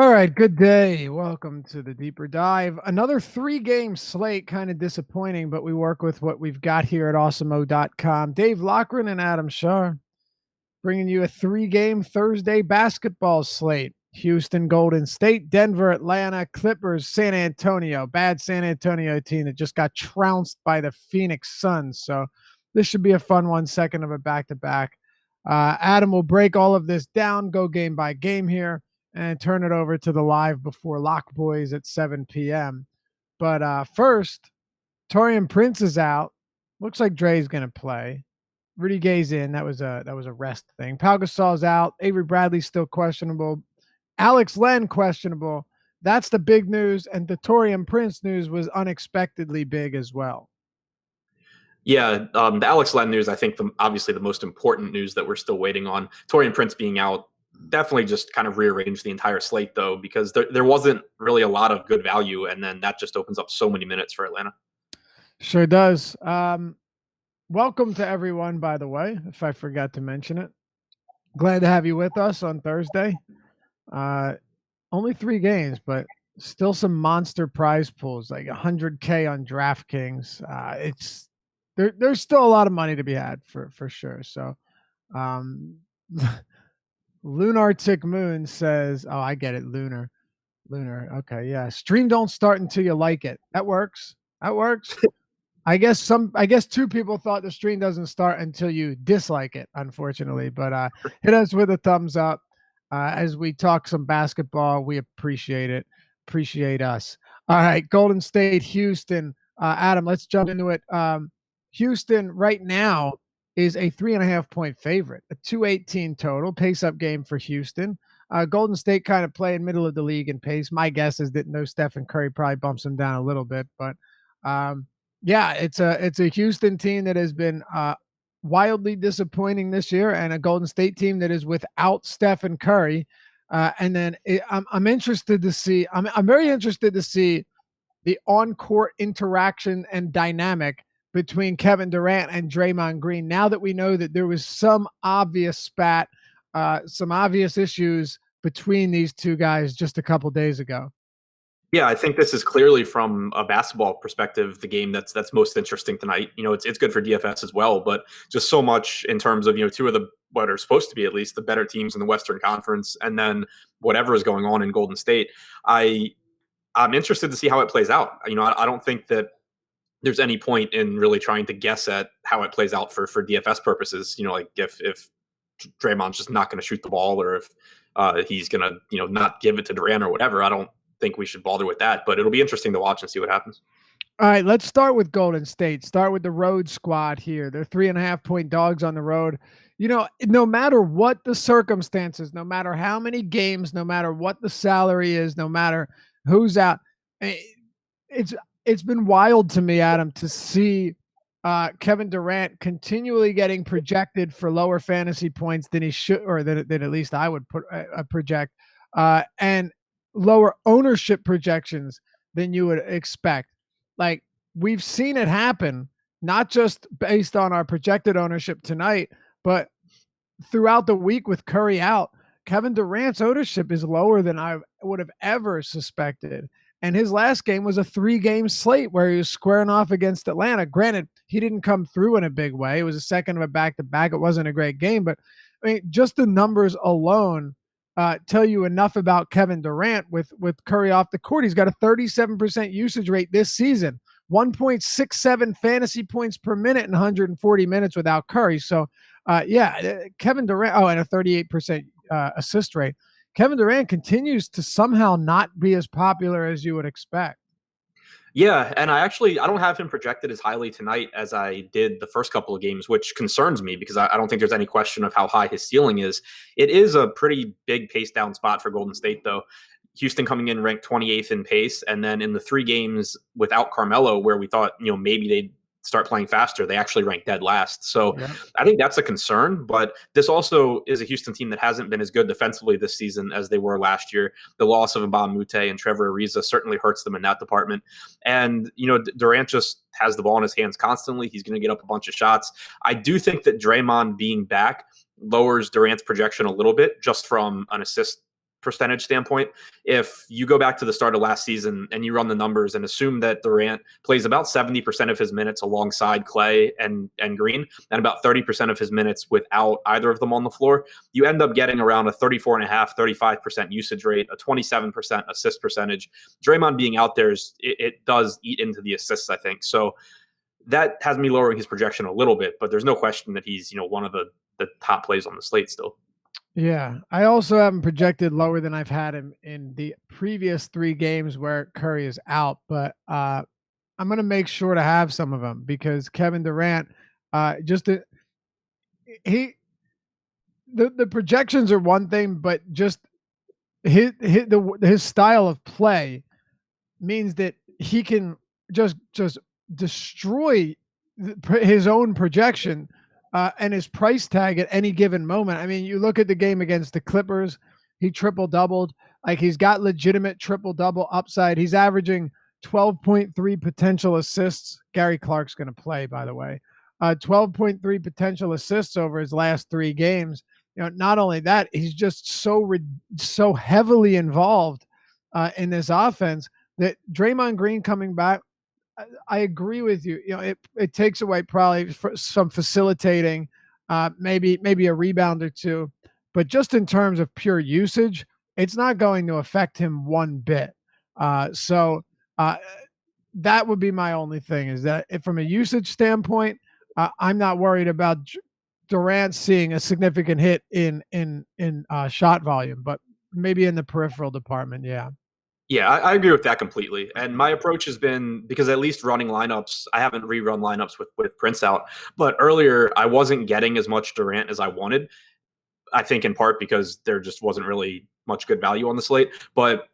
All right, good day. Welcome to the deeper dive. Another three-game slate, kind of disappointing, but we work with what we've got here at awesemo.com. Dave Lochran and Adam Shar bringing you a three-game Thursday basketball slate. Houston, Golden State, Denver, Atlanta, Clippers, San Antonio. Bad San Antonio team that just got trounced by the Phoenix Suns. So this should be a fun one, second of a back-to-back. Adam will break all of this down, go game by game here, and turn it over to the live before Lock Boys at 7 p.m. But first, Torian Prince is out. Looks like Dre's going to play. Rudy Gay's in. That was a rest thing. Pau Gasol's out. Avery Bradley's still questionable. Alex Len questionable. That's the big news. And the Torian Prince news was unexpectedly big as well. Yeah, the Alex Len news, I think, obviously the most important news that we're still waiting on. Torian Prince being out definitely just kind of rearranged the entire slate, though, because there wasn't really a lot of good value, and then that just opens up so many minutes for Atlanta. Sure does. Welcome to everyone, by the way, if I forgot to mention it. Glad to have you with us on Thursday. Only 3 games, but still some monster prize pools, like 100K on DraftKings. There's still a lot of money to be had for sure. So, Lunartic Moon says, "Oh, I get it, lunar. Okay, yeah. Stream don't start until you like it. That works. I guess 2 people thought the stream doesn't start until you dislike it, unfortunately. But hit us with a thumbs up as we talk some basketball. We appreciate it. Appreciate us. All right, Golden State, Houston. Adam, let's jump into it. Houston right now is a 3.5-point favorite, a 218 total pace up game for Houston. Golden State kind of playing middle of the league in pace. My guess is that no Stephen Curry probably bumps him down a little bit, but yeah, it's a Houston team that has been wildly disappointing this year, and a Golden State team that is without Stephen Curry. And then I'm interested to see. I'm very interested to see the on-court interaction and dynamic between Kevin Durant and Draymond Green. Now that we know that there was some obvious spat, some obvious issues between these two guys just a couple days ago. Yeah, I think this is clearly, from a basketball perspective, the game that's most interesting tonight. It's good for DFS as well, but just so much in terms of two of the what are supposed to be at least the better teams in the Western Conference, and then whatever is going on in Golden State. I'm interested to see how it plays out. I don't think that there's any point in really trying to guess at how it plays out for DFS purposes. Like if Draymond's just not going to shoot the ball, or if he's going to not give it to Durant or whatever. I don't think we should bother with that, but it'll be interesting to watch and see what happens. All right, let's start with Golden State. Start with the road squad here. They're 3.5-point dogs on the road. No matter what the circumstances, no matter how many games, no matter what the salary is, no matter who's out, it's been wild to me, Adam, to see Kevin Durant continually getting projected for lower fantasy points than he should, or than at least I would project, and lower ownership projections than you would expect. Like, we've seen it happen, not just based on our projected ownership tonight, but throughout the week with Curry out. Kevin Durant's ownership is lower than I would have ever suspected. And his last game was a 3-game slate where he was squaring off against Atlanta. Granted, he didn't come through in a big way. It was a second of a back-to-back. It wasn't a great game, but I mean, just the numbers alone tell you enough about Kevin Durant with Curry off the court. He's got a 37% usage rate this season, 1.67 fantasy points per minute in 140 minutes without Curry. So, Kevin Durant, and a 38% assist rate. Kevin Durant continues to somehow not be as popular as you would expect. Yeah, and I don't have him projected as highly tonight as I did the first couple of games, which concerns me because I don't think there's any question of how high his ceiling is. It is a pretty big pace down spot for Golden State, though. Houston coming in ranked 28th in pace, and then in the 3 games without Carmelo, where we thought maybe they'd start playing faster, they actually ranked dead last. So yeah. I think that's a concern, but this also is a Houston team that hasn't been as good defensively this season as they were last year. The loss of Mbah Moute and Trevor Ariza certainly hurts them in that department. And, Durant just has the ball in his hands constantly. He's going to get up a bunch of shots. I do think that Draymond being back lowers Durant's projection a little bit just from an assist percentage standpoint, if you go back to the start of last season and you run the numbers and assume that Durant plays about 70% of his minutes alongside Clay and Green, and about 30% of his minutes without either of them on the floor, you end up getting around a 34.5, 35% usage rate, a 27% assist percentage. Draymond being out there, it does eat into the assists, I think. So that has me lowering his projection a little bit, but there's no question that he's, one of the top plays on the slate still. Yeah, I also haven't projected lower than I've had him in the previous 3 games where Curry is out, but I'm going to make sure to have some of them because Kevin Durant, he the projections are one thing, but just his style of play means that he can just destroy his own projection and his price tag at any given moment. I mean, you look at the game against the Clippers, he triple doubled. Like he's got legitimate triple double upside. He's averaging 12.3 potential assists. Gary Clark's going to play, by the way. 12.3 potential assists over his last 3 games. Not only that, he's just so heavily involved in this offense that Draymond Green coming back, I agree with you. It takes away probably some facilitating, maybe a rebound or two, but just in terms of pure usage, it's not going to affect him one bit. So that would be my only thing is that from a usage standpoint, I'm not worried about Durant seeing a significant hit in shot volume, but maybe in the peripheral department, yeah. Yeah, I agree with that completely. And my approach has been because at least running lineups, I haven't rerun lineups with Prince out, but earlier I wasn't getting as much Durant as I wanted. I think in part because there just wasn't really much good value on the slate. But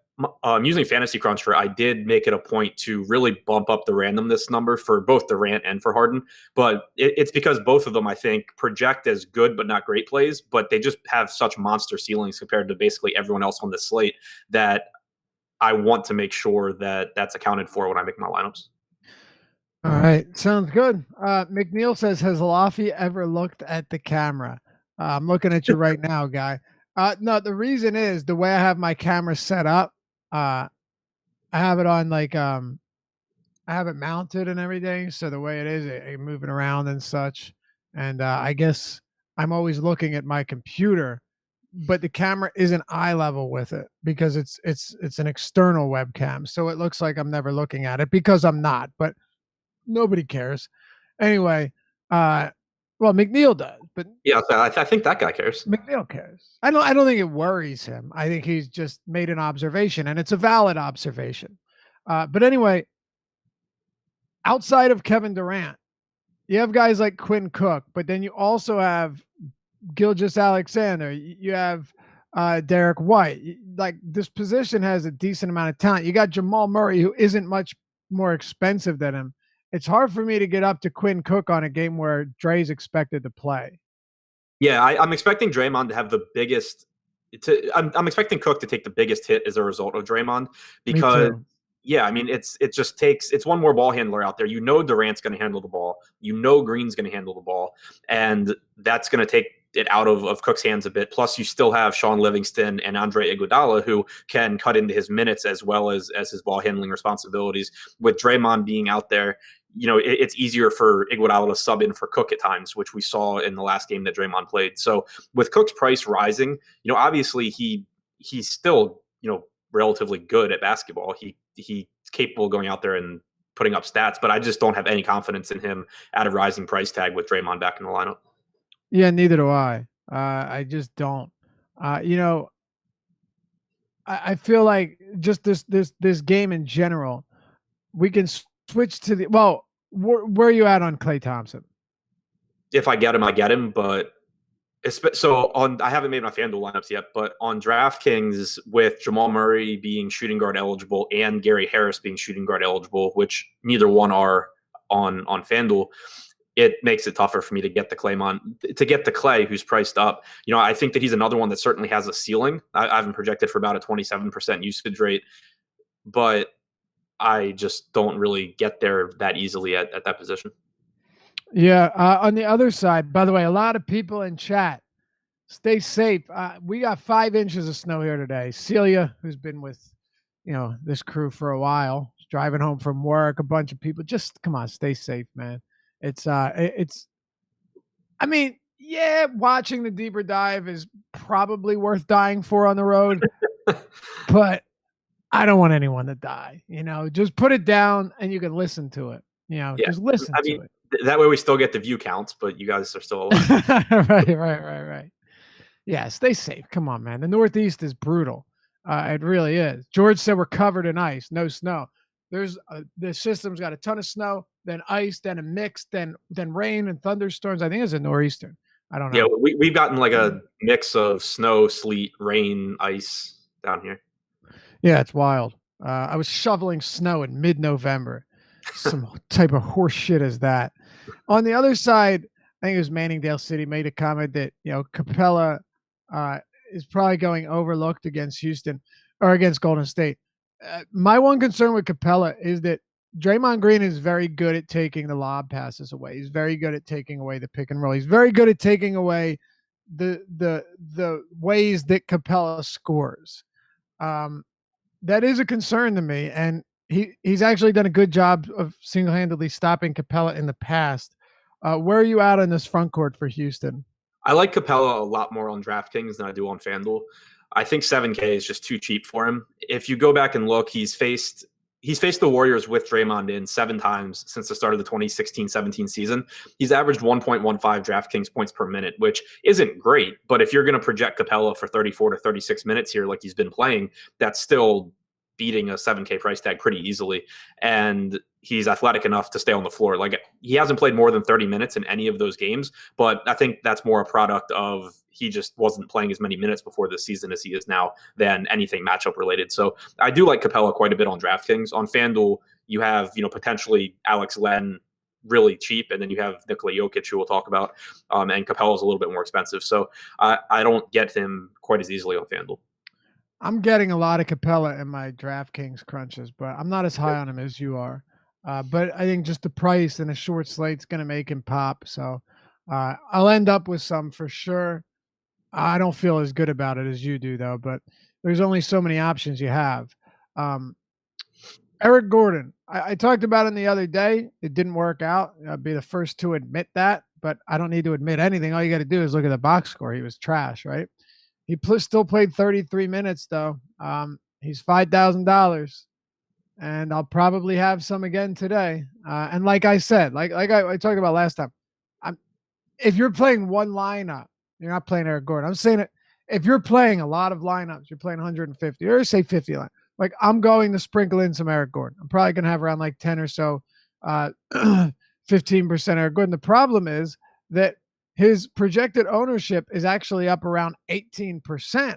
using Fantasy Cruncher, I did make it a point to really bump up the randomness number for both Durant and for Harden. But it's because both of them, I think, project as good but not great plays, but they just have such monster ceilings compared to basically everyone else on the slate that I want to make sure that that's accounted for when I make my lineups. All right, sounds good. McNeil says, "Has Laffy ever looked at the camera?" I'm looking at you right now, guy. No, the reason is the way I have my camera set up. I have it on I have it mounted and everything, so the way it is, moving around and such. And I guess I'm always looking at my computer, but the camera isn't eye level with it because it's an external webcam, so it looks like I'm never looking at it because I'm not. But nobody cares. Anyway, well, McNeil does, but Yeah, I think that guy cares. McNeil cares. I don't think it worries him. I think he's just made an observation, and it's a valid observation. But anyway, outside of Kevin Durant, you have guys like Quinn Cook, but then you also have Gilgeous-Alexander. You have Derek White. Like this position has a decent amount of talent. You got Jamal Murray, who isn't much more expensive than him. It's hard for me to get up to Quinn Cook on a game where Dre's expected to play. Yeah, I'm expecting Draymond to have the biggest. I'm expecting Cook to take the biggest hit as a result of Draymond because yeah, I mean it just takes it's one more ball handler out there. Durant's going to handle the ball. Green's going to handle the ball, and that's going to take it out of Cook's hands a bit. Plus, you still have Sean Livingston and Andre Iguodala who can cut into his minutes as well as his ball handling responsibilities. With Draymond being out there, it's easier for Iguodala to sub in for Cook at times, which we saw in the last game that Draymond played. So with Cook's price rising, obviously he's still, relatively good at basketball. He's capable of going out there and putting up stats, but I just don't have any confidence in him at a rising price tag with Draymond back in the lineup. Yeah, neither do I. I just don't. I feel like just this game in general, we can switch to the where are you at on Klay Thompson? If I get him, I get him. But I haven't made my FanDuel lineups yet, but on DraftKings with Jamal Murray being shooting guard eligible and Gary Harris being shooting guard eligible, which neither one are on FanDuel, it makes it tougher for me to get the Clay who's priced up. I think that he's another one that certainly has a ceiling. I haven't projected for about a 27% usage rate, but I just don't really get there that easily at that position. Yeah. On the other side, by the way, a lot of people in chat Stay safe. We got 5 inches of snow here today. Celia, who's been with, this crew for a while, driving home from work, a bunch of people. Just come on, stay safe, man. It's. I mean, yeah, watching the deeper dive is probably worth dying for on the road, but I don't want anyone to die. Just put it down and you can listen to it. Yeah, Just listen I to mean it. that way we still get the view counts, but you guys are still alive. Right. Yeah, stay safe. Come on, man. The Northeast is brutal. It really is. George said we're covered in ice, no snow. The system's got a ton of snow, then ice, then a mix, then rain and thunderstorms. I think it's a nor'easter. I don't Yeah, know. we've gotten like a mix of snow, sleet, rain, ice down here. Yeah, it's wild. I was shoveling snow in mid-November. Some type of horse shit is that. On the other side, I think it was Manningdale City made a comment that Capella is probably going overlooked against Houston or against Golden State. My one concern with Capella is that Draymond Green is very good at taking the lob passes away. He's very good at taking away the pick and roll. He's very good at taking away the ways that Capella scores. That is a concern to me, and he's actually done a good job of single-handedly stopping Capella in the past. Where are you at on this front court for Houston? I like Capella a lot more on DraftKings than I do on FanDuel. I think 7K is just too cheap for him. If you go back and look, he's faced the Warriors with Draymond in 7 times since the start of the 2016-17 season. He's averaged 1.15 DraftKings points per minute, which isn't great. But if you're going to project Capella for 34 to 36 minutes here, like he's been playing, that's still beating a 7K price tag pretty easily. And he's athletic enough to stay on the floor. Like, he hasn't played more than 30 minutes in any of those games, but I think that's more a product of he just wasn't playing as many minutes before this season as he is now than anything matchup related. So I do like Capella quite a bit on DraftKings. On FanDuel, you have, potentially Alex Len really cheap, and then you have Nikola Jokic, who we'll talk about, and Capella's a little bit more expensive. So I don't get him quite as easily on FanDuel. I'm getting a lot of Capella in my DraftKings crunches, but I'm not as high on him as you are. But I think just the price and a short slate's going to make him pop. So I'll end up with some for sure. I don't feel as good about it as you do, though. But there's only so many options you have. Eric Gordon, I talked about him the other day. It didn't work out. I'd be the first to admit that, but I don't need to admit anything. All you got to do is look at the box score. He was trash, right? He still played 33 minutes, though. He's $5,000, and I'll probably have some again today. And like I said, like I talked about last time, if you're playing one lineup, you're not playing Eric Gordon. I'm saying it. If you're playing a lot of lineups, you're playing 150 or say 50 line. Like, I'm going to sprinkle in some Eric Gordon. I'm probably going to have around like 10 or so, 15% Eric Gordon. The problem is that his projected ownership is actually up around 18%.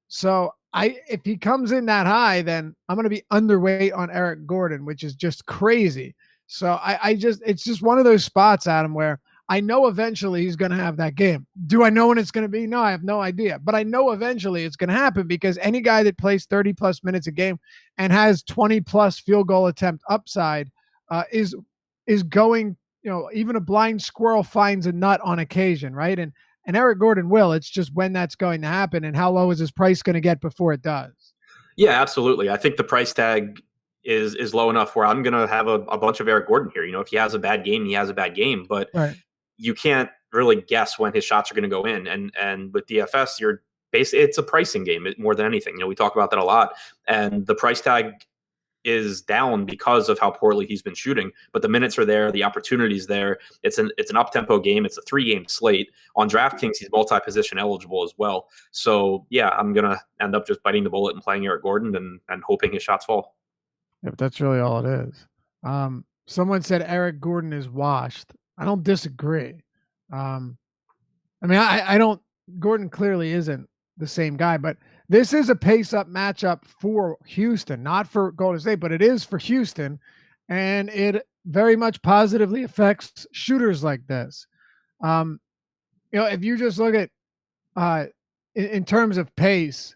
So if he comes in that high, then I'm going to be underweight on Eric Gordon, which is just crazy. So it's just one of those spots, Adam, where I know eventually he's going to have that game. Do I know when it's going to be? No, I have no idea. But I know eventually it's going to happen, because any guy that plays 30-plus minutes a game and has 20-plus field goal attempt upside is going, even a blind squirrel finds a nut on occasion, right? And Eric Gordon will. It's just when that's going to happen and how low is his price going to get before it does. Yeah, absolutely. I think the price tag is low enough where I'm going to have a bunch of Eric Gordon here. If he has a bad game, he has a bad game. But right. You can't really guess when his shots are going to go in. And with DFS, it's a pricing game more than anything. We talk about that a lot. And the price tag is down because of how poorly he's been shooting, but the minutes are there, the opportunity's there. It's an up-tempo game. It's a 3-game slate. On DraftKings, he's multi-position eligible as well. So yeah, I'm gonna end up just biting the bullet and playing Eric Gordon and hoping his shots fall. Yeah, but that's really all it is. Someone said Eric Gordon is washed. I don't disagree. I don't. Gordon clearly isn't the same guy, but this is a pace-up matchup for Houston, not for Golden State, but it is for Houston, and it very much positively affects shooters like this. If you just look at in terms of pace,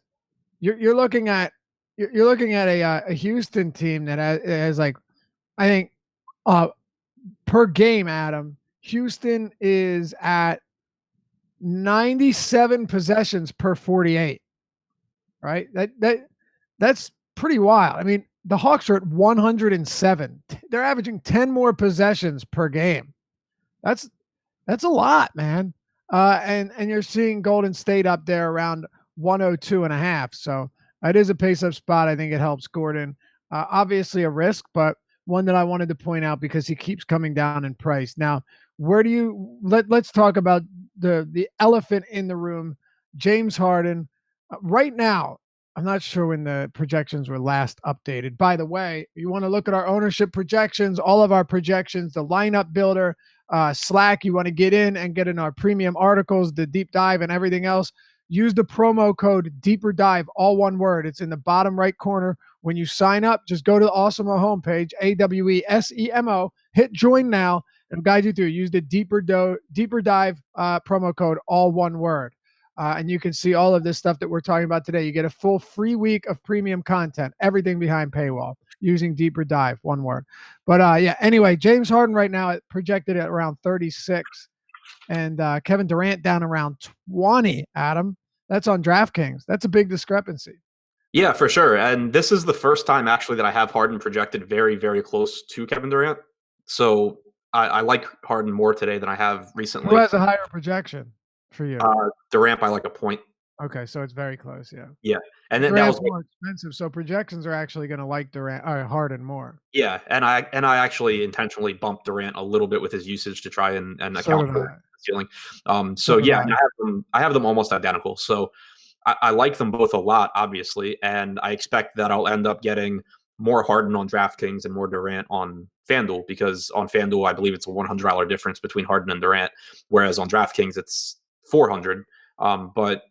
you're looking at a Houston team that has like, I think per game, Adam, Houston is at 97 possessions per 48. Right? That's pretty wild. I mean, the Hawks are at 107. They're averaging 10 more possessions per game. That's a lot, man. And you're seeing Golden State up there around 102 and a half. So it is a pace up spot. I think it helps Gordon. Obviously a risk, but one that I wanted to point out because he keeps coming down in price. Now, where do you let's talk about the elephant in the room, James Harden. Right now, I'm not sure when the projections were last updated. By the way, you want to look at our ownership projections, all of our projections, the lineup builder, Slack, you want to get in and get in our premium articles, the deep dive and everything else, use the promo code Deeper Dive, all one word. It's in the bottom right corner. When you sign up, just go to the Awesemo homepage, AWESEMO, hit join now, and guide you through. Use the Deeper Dive promo code, all one word. And you can see all of this stuff that we're talking about today. You get a full free week of premium content, everything behind paywall, using Deeper Dive, one word. But yeah, anyway, James Harden right now projected at around 36, and Kevin Durant down around 20, Adam. That's on DraftKings. That's a big discrepancy. Yeah, for sure. And this is the first time actually that I have Harden projected very, very close to Kevin Durant. So I like Harden more today than I have recently. Who has a higher projection for you? Durant by like a point. Okay, so it's very close, yeah. Yeah, and then Durant's that was more expensive, so projections are actually going to like Durant or Harden more. Yeah, and I actually intentionally bumped Durant a little bit with his usage to try and account for the ceiling. So yeah, I have them almost identical. So I like them both a lot, obviously, and I expect that I'll end up getting more Harden on DraftKings and more Durant on FanDuel, because on FanDuel I believe it's a $100 difference between Harden and Durant, whereas on DraftKings it's 400. But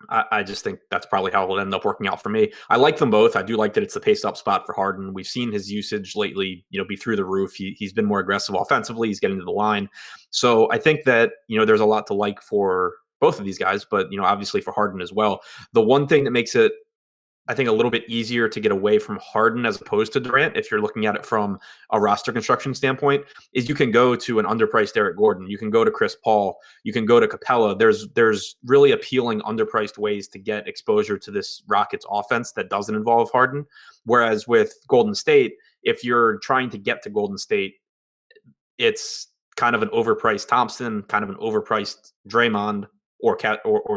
I just think that's probably how it'll end up working out for me. I like them both. I do like that it's the pace up spot for Harden. We've seen his usage lately, be through the roof. He's been more aggressive offensively. He's getting to the line. So I think that, there's a lot to like for both of these guys, but, obviously for Harden as well. The one thing that makes it, I think, a little bit easier to get away from Harden as opposed to Durant, if you're looking at it from a roster construction standpoint, is you can go to an underpriced Eric Gordon. You can go to Chris Paul. You can go to Capella. There's really appealing underpriced ways to get exposure to this Rockets offense that doesn't involve Harden. Whereas with Golden State, if you're trying to get to Golden State, it's kind of an overpriced Thompson, kind of an overpriced Draymond, or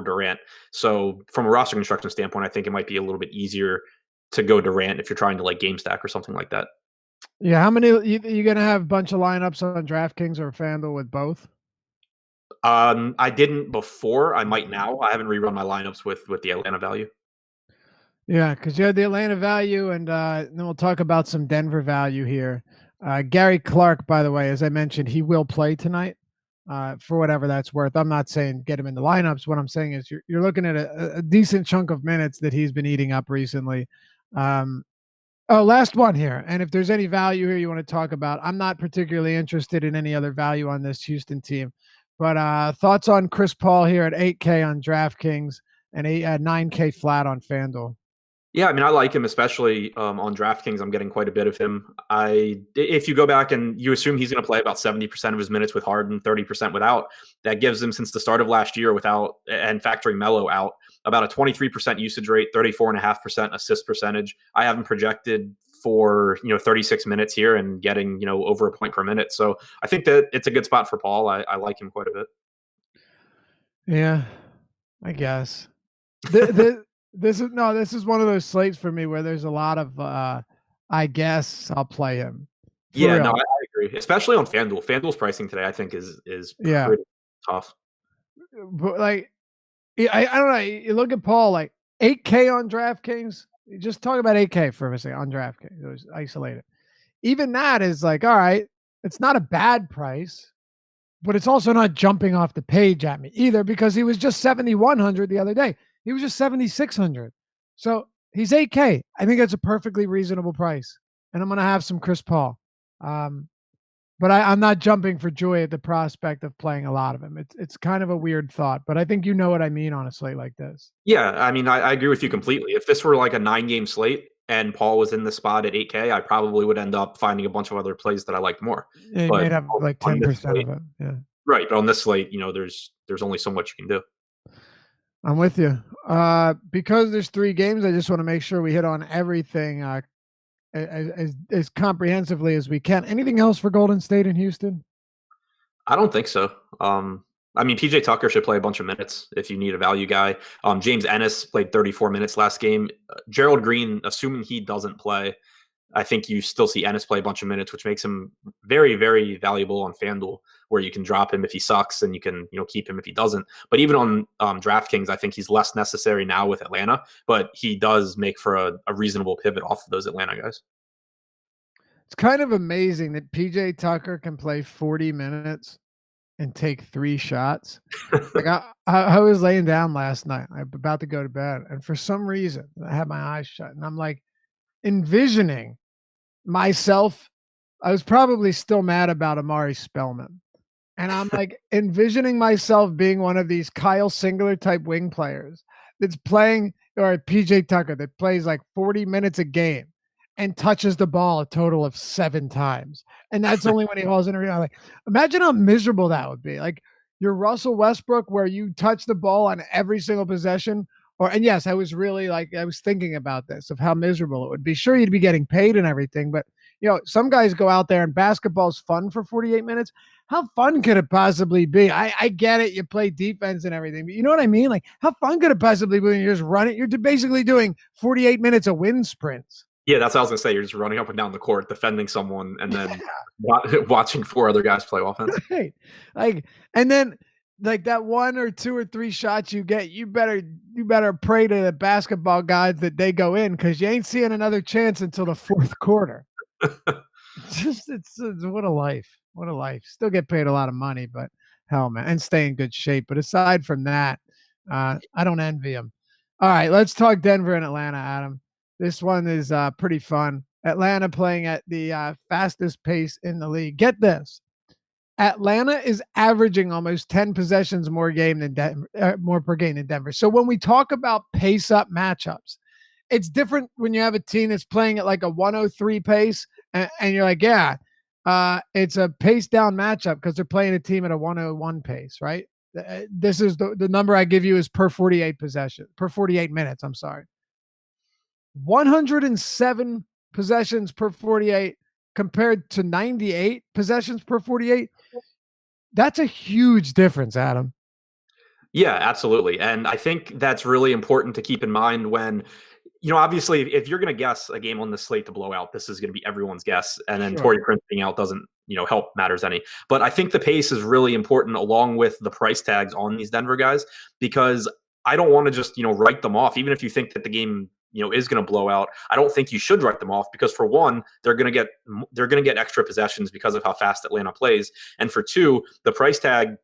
Durant. So from a roster construction standpoint, I think it might be a little bit easier to go Durant if you're trying to like game stack or something like that. Yeah, how many you gonna have a bunch of lineups on DraftKings or FanDuel with both? I didn't before. I might now. I haven't rerun my lineups with the Atlanta value. Yeah, because you had the Atlanta value, and then we'll talk about some Denver value here. Gary Clark, by the way, as I mentioned, he will play tonight. For whatever that's worth. I'm not saying get him in the lineups. What I'm saying is you're looking at a decent chunk of minutes that he's been eating up recently. Last one here. And if there's any value here you want to talk about, I'm not particularly interested in any other value on this Houston team. But thoughts on Chris Paul here at 8K on DraftKings and 9K flat on FanDuel. Yeah, I mean, I like him, especially on DraftKings. I'm getting quite a bit of him. If you go back and you assume he's going to play about 70% of his minutes with Harden, 30% without, that gives him, since the start of last year, without and factoring Melo out, about a 23% usage rate, 34.5% assist percentage. I have him projected for 36 minutes here and getting over a point per minute. So I think that it's a good spot for Paul. I like him quite a bit. Yeah, I guess. This is one of those slates for me where there's a lot of I guess I'll play him. Yeah, no, I agree. Especially on FanDuel. FanDuel's pricing today, I think, is pretty tough. But I don't know. You look at Paul, like 8K on DraftKings. You just talk about 8K for a second on DraftKings. It was isolated. Even that is like, all right, it's not a bad price, but it's also not jumping off the page at me either, because he was just 7,100 the other day. He was just 7,600. So he's 8K. I think that's a perfectly reasonable price. And I'm going to have some Chris Paul. But I'm not jumping for joy at the prospect of playing a lot of him. It's kind of a weird thought, but I think you know what I mean on a slate like this. Yeah, I mean, I agree with you completely. If this were like a 9-game slate and Paul was in the spot at 8K, I probably would end up finding a bunch of other plays that I liked more. Yeah, you may have like 10% of it. Yeah. Right, but on this slate, there's only so much you can do. I'm with you. Because there's 3 games, I just want to make sure we hit on everything as comprehensively as we can. Anything else for Golden State and Houston? I don't think so. I mean, PJ Tucker should play a bunch of minutes if you need a value guy. James Ennis played 34 minutes last game. Gerald Green, assuming he doesn't play, I think you still see Ennis play a bunch of minutes, which makes him very, very valuable on FanDuel, where you can drop him if he sucks and you can, keep him if he doesn't. But even on DraftKings, I think he's less necessary now with Atlanta, but he does make for a reasonable pivot off of those Atlanta guys. It's kind of amazing that PJ Tucker can play 40 minutes and take 3 shots. Like I was laying down last night. I'm about to go to bed, and for some reason, I had my eyes shut, and I'm like envisioning myself. I was probably still mad about Amari Spellman, and I'm like envisioning myself being one of these Kyle Singler type wing players that's playing, or PJ Tucker that plays like 40 minutes a game and touches the ball a total of 7 times. And that's only when he hauls in a rebound. Like, imagine how miserable that would be. Like, you're Russell Westbrook where you touch the ball on every single possession. And yes, I was really like, I was thinking about this of how miserable it would be. Sure, you'd be getting paid and everything, but some guys go out there and basketball's fun for 48 minutes. How fun could it possibly be? I get it. You play defense and everything, but you know what I mean? Like, how fun could it possibly be when you just run it? You're basically doing 48 minutes of wind sprints. Yeah, that's what I was gonna say. You're just running up and down the court, defending someone, and then watching 4 other guys play offense. Right. Like, and then like that 1 or 2 or 3 shots you get, you better pray to the basketball gods that they go in, because you ain't seeing another chance until the 4th quarter. It's what a life. What a life. Still get paid a lot of money, but hell, man, and stay in good shape. But aside from that, I don't envy him. All right, let's talk Denver and Atlanta, Adam. This one is pretty fun. Atlanta playing at the fastest pace in the league. Get this. Atlanta is averaging almost 10 possessions more per game than Denver. So when we talk about pace up matchups, it's different when you have a team that's playing at like a 103 pace and you're like, yeah, it's a pace down matchup because they're playing a team at a 101 pace, right? This is the number I give you is per 48 minutes. I'm sorry. 107 possessions per 48 compared to 98 possessions per 48. That's a huge difference, Adam. Yeah, absolutely. And I think that's really important to keep in mind when, obviously, if you're going to guess a game on the slate to blow out, this is going to be everyone's guess. And then Sure. Torrey Prince being out doesn't, help matters any. But I think the pace is really important along with the price tags on these Denver guys, because I don't want to just, write them off. Even if you think that the game, is going to blow out, I don't think you should write them off, because for one, they're going to get extra possessions because of how fast Atlanta plays. And for two, the price tags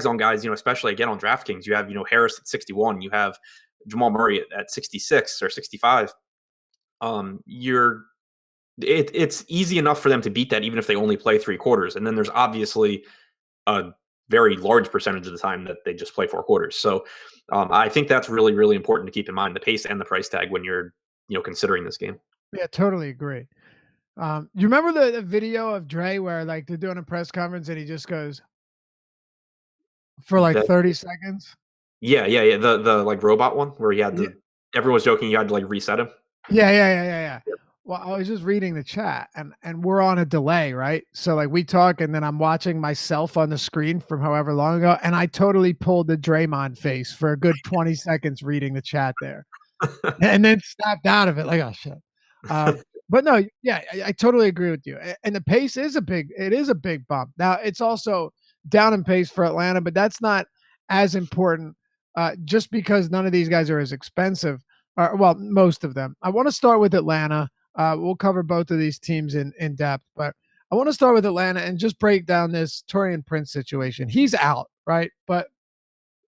on guys, especially again on DraftKings, you have, Harris at 61, you have Jamal Murray at 66 or 65. It's easy enough for them to beat that even if they only play 3 quarters. And then there's obviously a very large percentage of the time that they just play 4 quarters. So I think that's really, really important to keep in mind, the pace and the price tag when you're, considering this game. Yeah, totally agree. You remember the video of Dre where like they're doing a press conference and he just goes for like 30 seconds? Yeah. The like robot one where he had everyone's joking you had to like reset him. Yeah. Well, I was just reading the chat and we're on a delay, right? So like we talk and then I'm watching myself on the screen from however long ago, and I totally pulled the Draymond face for a good 20 seconds reading the chat there. And then snapped out of it like, oh shit. But no, yeah, I totally agree with you. And the pace is a big bump. Now it's also down in pace for Atlanta, but that's not as important just because none of these guys are as expensive. Well, most of them. I want to start with Atlanta. We'll cover both of these teams in depth, but I want to start with Atlanta and just break down this Taurean Prince situation. He's out, right? But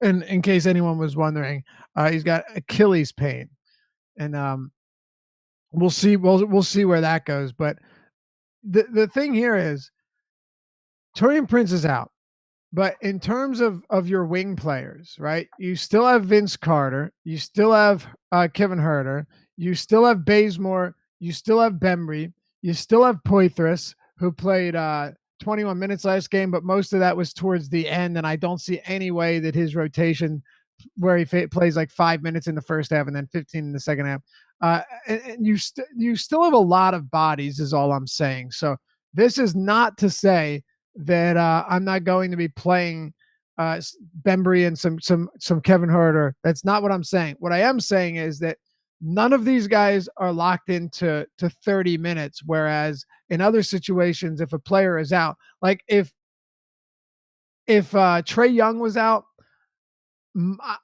in case anyone was wondering, he's got Achilles pain, and we'll see. We'll see where that goes. But the thing here is, Taurean Prince is out. But in terms of your wing players, right? You still have Vince Carter. You still have Kevin Huerter. You still have Bazemore. You still have Bembry. You still have Poitras, who played 21 minutes last game, but most of that was towards the end, and I don't see any way that his rotation where he plays like 5 minutes in the first half and then 15 in the second half. And you still have a lot of bodies, is all I'm saying. So this is not to say that I'm not going to be playing Bembry and some Kevin Huerter. That's not what I'm saying. What I am saying is that none of these guys are locked into 30 minutes, whereas in other situations, if a player is out, like if Trae Young was out,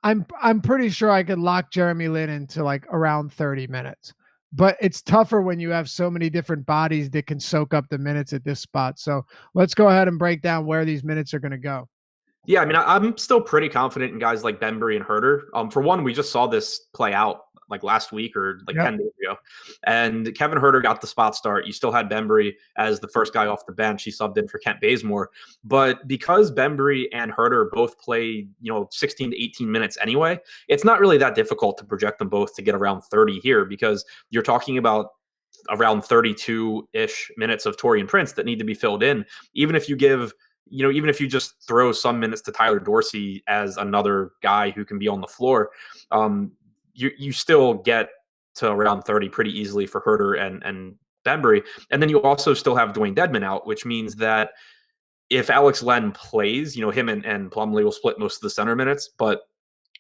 I'm pretty sure I could lock Jeremy Lin into like around 30 minutes. But it's tougher when you have so many different bodies that can soak up the minutes at this spot. So let's go ahead and break down where these minutes are going to go. Yeah, I mean, I'm still pretty confident in guys like Bembry and Herter. For one, we just saw this play out like last week or like Yep. 10 days ago. And Kevin Herter got the spot start. You still had Bembry as the first guy off the bench. He subbed in for Kent Bazemore. But because Bembry and Herter both played, 16 to 18 minutes anyway, it's not really that difficult to project them both to get around 30 here because you're talking about around 32-ish minutes of Taurean Prince that need to be filled in. Even if you give even if you just throw some minutes to Tyler Dorsey as another guy who can be on the floor, you still get to around 30 pretty easily for Herter and Bembry. And then you also still have Dwayne Dedmon out, which means that if Alex Len plays, him and Plumlee will split most of the center minutes. But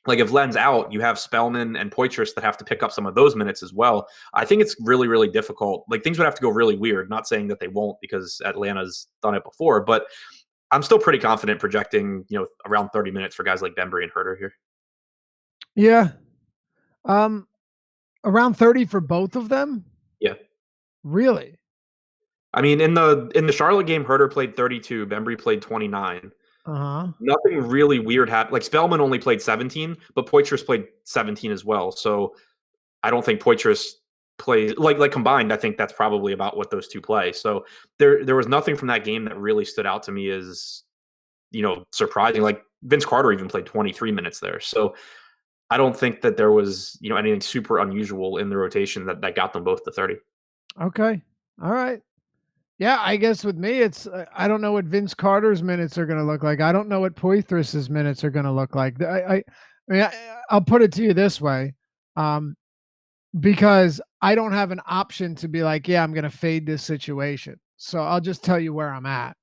like if Len's out, you have Spellman and Poitras that have to pick up some of those minutes as well. I think it's really, really difficult. Like things would have to go really weird. Not saying that they won't because Atlanta's done it before, but I'm still pretty confident projecting, around 30 minutes for guys like Bembry and Herter here. Yeah. Around 30 for both of them? Yeah. Really? I mean, in the Charlotte game, Herter played 32, Bembry played 29. Uh-huh. Nothing really weird happened. Like Spellman only played 17, but Poitras played 17 as well. So I don't think Poitras plays like combined. I think that's probably about what those two play. So there was nothing from that game that really stood out to me as surprising. Like Vince Carter even played 23 minutes there. So I don't think that there was anything super unusual in the rotation that got them both to 30. Okay. All right. Yeah, I guess with me, it's I don't know what Vince Carter's minutes are going to look like. I don't know what Poitras's minutes are going to look like. I'll put it to you this way, because I don't have an option to be like, yeah, I'm going to fade this situation. So I'll just tell you where I'm at.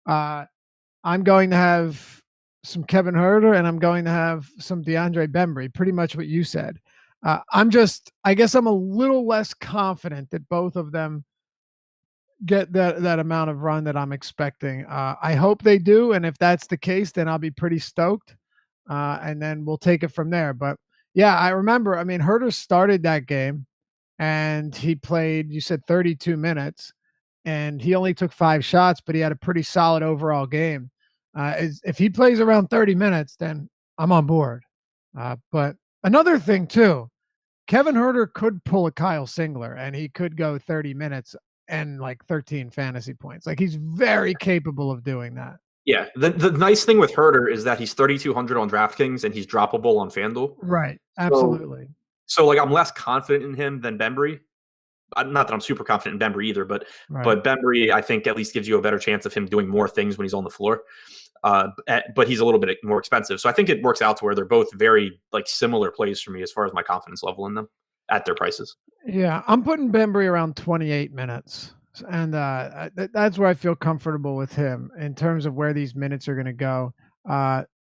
I'm going to have some Kevin Huerter and I'm going to have some DeAndre Bembry. Pretty much what you said. I guess I'm a little less confident that both of them get that amount of run that I'm expecting. I hope they do, and if that's the case, then I'll be pretty stoked, and then we'll take it from there. But yeah, I remember. I mean, Herter started that game, and he played. You said 32 minutes, and he only took 5 shots, but he had a pretty solid overall game. If he plays around 30 minutes, then I'm on board. But another thing too, Kevin Huerter could pull a Kyle Singler, and he could go 30 minutes and like 13 fantasy points. Like he's very capable of doing that. Yeah, the nice thing with Herter is that he's 3,200 on DraftKings and he's droppable on FanDuel. Right. So, Absolutely. so like I'm less confident in him than Bembry. Not that I'm super confident in Bembry either, but Right. Bembry I think at least gives you a better chance of him doing more things when he's on the floor. But he's a little bit more expensive, so I think it works out to where they're both very like similar plays for me as far as my confidence level in them at their prices. Yeah, I'm putting Bembry around 28 minutes. And that's where I feel comfortable with him in terms of where these minutes are going to go.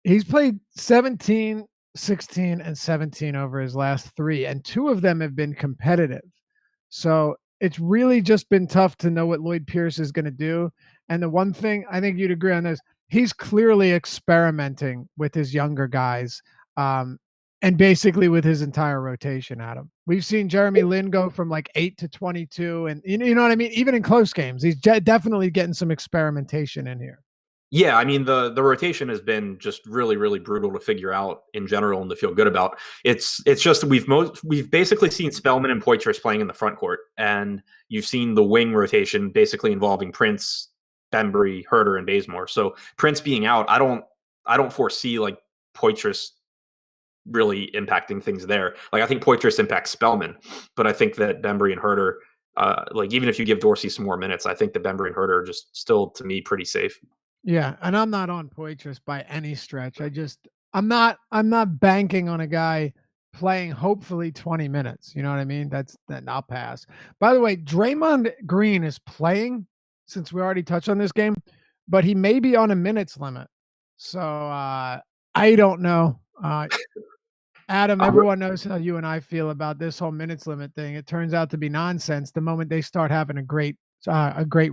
He's played 17, 16, and 17 over his last 3, and 2 of them have been competitive. So it's really just been tough to know what Lloyd Pierce is going to do. And the one thing I think you'd agree on this, he's clearly experimenting with his younger guys. And basically with his entire rotation, Adam. We've seen Jeremy Lin go from like 8 to 22, and you know what I mean? Even in close games, he's definitely getting some experimentation in here. Yeah, I mean the rotation has been just really really brutal to figure out in general and to feel good about. It's just we've basically seen Spellman and Poitras playing in the front court, and you've seen the wing rotation basically involving Prince, Bembry, Herter, and Bazemore. So Prince being out, I don't foresee like Poitras really impacting things there. Like I think Poitras impacts Spellman, but I think that Bembry and Herter Like even if you give Dorsey some more minutes, I think the Bembry and Herter are just still to me pretty safe. Yeah, and I'm not on Poitras by any stretch. I'm not banking on a guy playing hopefully 20 minutes. You know what I mean? Then I'll pass. By the way, Draymond Green is playing since we already touched on this game, but he may be on a minutes limit. So I don't know. Adam, I'm everyone knows how you and I feel about this whole minutes limit thing. It turns out to be nonsense the moment they start having a great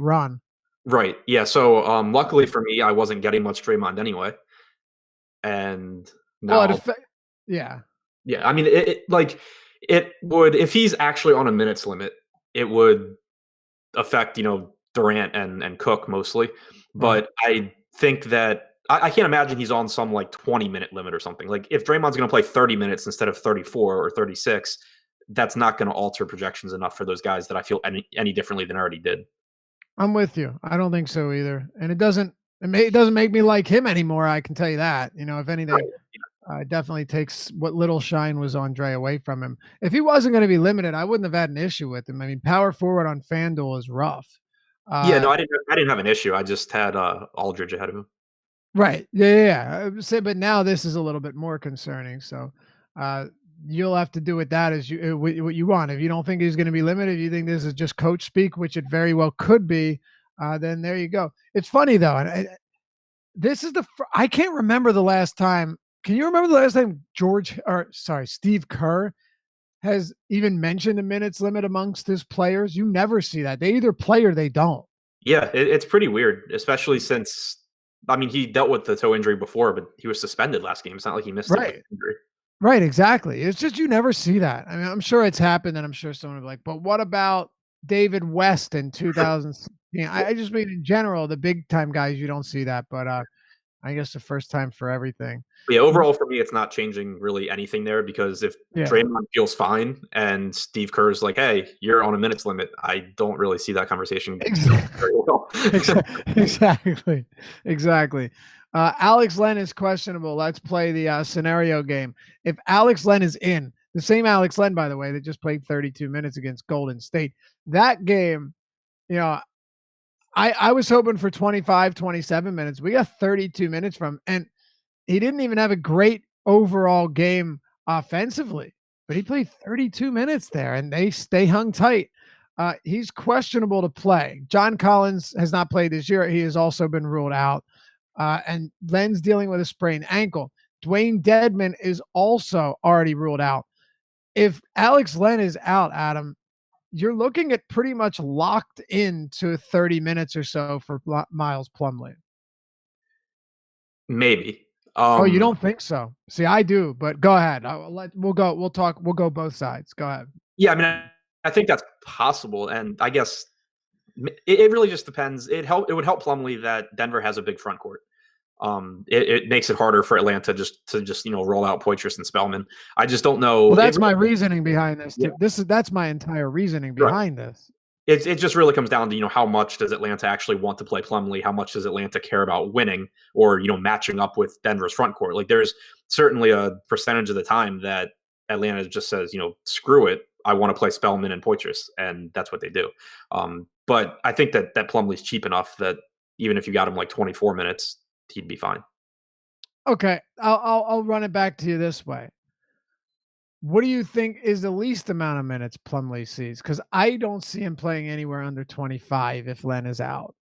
run. Right. Yeah. So luckily for me, I wasn't getting much Draymond anyway. And Well, now, yeah. yeah, I mean, like it would, if he's actually on a minutes limit, it would affect, Durant and Cook mostly. Right. But I think that I can't imagine he's on some like 20-minute limit or something. Like if Draymond's going to play 30 minutes instead of 34 or 36, that's not going to alter projections enough for those guys that I feel any differently than I already did. I'm with you. I don't think so either. And it doesn't make me like him anymore, I can tell you that. If anything, Right. it definitely takes what little shine was on Dre away from him. If he wasn't going to be limited, I wouldn't have had an issue with him. I mean, power forward on FanDuel is rough. Yeah, no, Uh, I didn't have an issue. I just had Aldridge ahead of him. right. Yeah, yeah, yeah. I would say, but now this is a little bit more concerning. So uh, you'll have to do with that as what you want. If you don't think he's going to be limited, if you think this is just coach speak, which it very well could be, then there you go. It's funny though, and this is I can't remember the last time. Can you remember the last time Steve Kerr has even mentioned a minutes limit amongst his players? You never see that. They either play or they don't. Yeah, it's pretty weird, especially since I mean he dealt with the toe injury before, but he was suspended last game. It's not like he missed it with Right. injury. Right. Exactly. It's just you never see that. I mean, I'm sure it's happened, and I'm sure someone will be like, but what about David West in 2016? I just mean in general, the big time guys, you don't see that. But I guess the first time for everything. But yeah, overall for me, it's not changing really anything there because if Yeah. Draymond feels fine and Steve Kerr's like, "Hey, you're on a minutes limit," I don't really see that conversation going very well. Exactly. Exactly. Alex Len is questionable. Let's play the scenario game. If Alex Len is in, the same Alex Len, by the way, that just played 32 minutes against Golden State, that game, you know, I was hoping for 25, 27 minutes. We got 32 minutes from, and he didn't even have a great overall game offensively, but he played 32 minutes there, and they hung tight. He's questionable to play. John Collins has not played this year. He has also been ruled out. And Len's dealing with a sprained ankle. Dwayne Dedman is also already ruled out. If Alex Len is out, Adam, you're looking at pretty much locked into 30 minutes or so for Miles Plumlee. Maybe. Oh, you don't think so? See, I do, but go ahead. We'll go. We'll talk. We'll go both sides. Go ahead. Yeah, I mean, I think that's possible, and I guess it really just depends. It would help Plumlee that Denver has a big front court. It makes it harder for Atlanta to just roll out Poitras and Spellman. I just don't know. Well, that's my reasoning behind this Yeah, too. That's my entire reasoning right. behind this. It just really comes down to how much does Atlanta actually want to play Plumlee? How much does Atlanta care about winning or matching up with Denver's front court? Like there's certainly a percentage of the time that Atlanta just says screw it, I want to play Spellman and Poitras, and that's what they do. But I think that Plumlee's cheap enough that even if you got him like 24 minutes, he'd be fine. Okay, I'll run it back to you this way. What do you think is the least amount of minutes Plumlee sees? Because I don't see him playing anywhere under 25 if Len is out.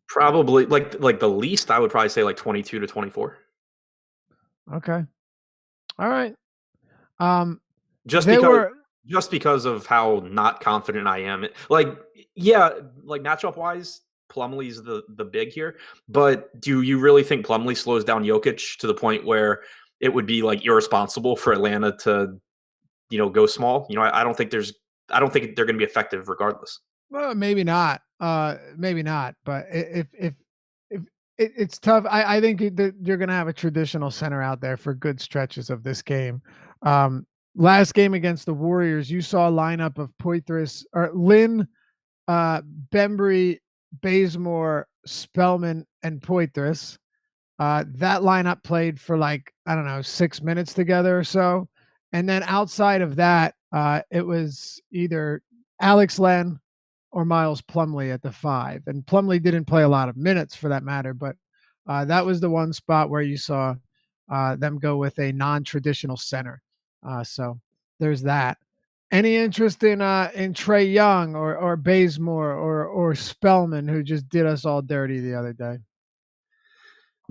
Probably like the least I would probably say like 22 to 24. Okay. All right. Um, Just they because were just because of how not confident I am. Like, yeah, like matchup wise, Plumlee's the big here. But do you really think Plumlee slows down Jokic to the point where it would be like irresponsible for Atlanta to, go small? I don't think they're going to be effective regardless. well, maybe not. Maybe not. But if it's tough, I think that you're going to have a traditional center out there for good stretches of this game. Last game against the Warriors, you saw a lineup of Poitras or Lynn, Bembry, Bazemore, Spellman, and Poitras. That lineup played for like, I don't know, 6 minutes together or so. And then outside of that, It was either Alex Len or Miles Plumlee at the 5. And Plumlee didn't play a lot of minutes for that matter, but that was the one spot where you saw them go with a non-traditional center. So there's that. Any interest in Trey Young or Bazemore or Spellman, who just did us all dirty the other day?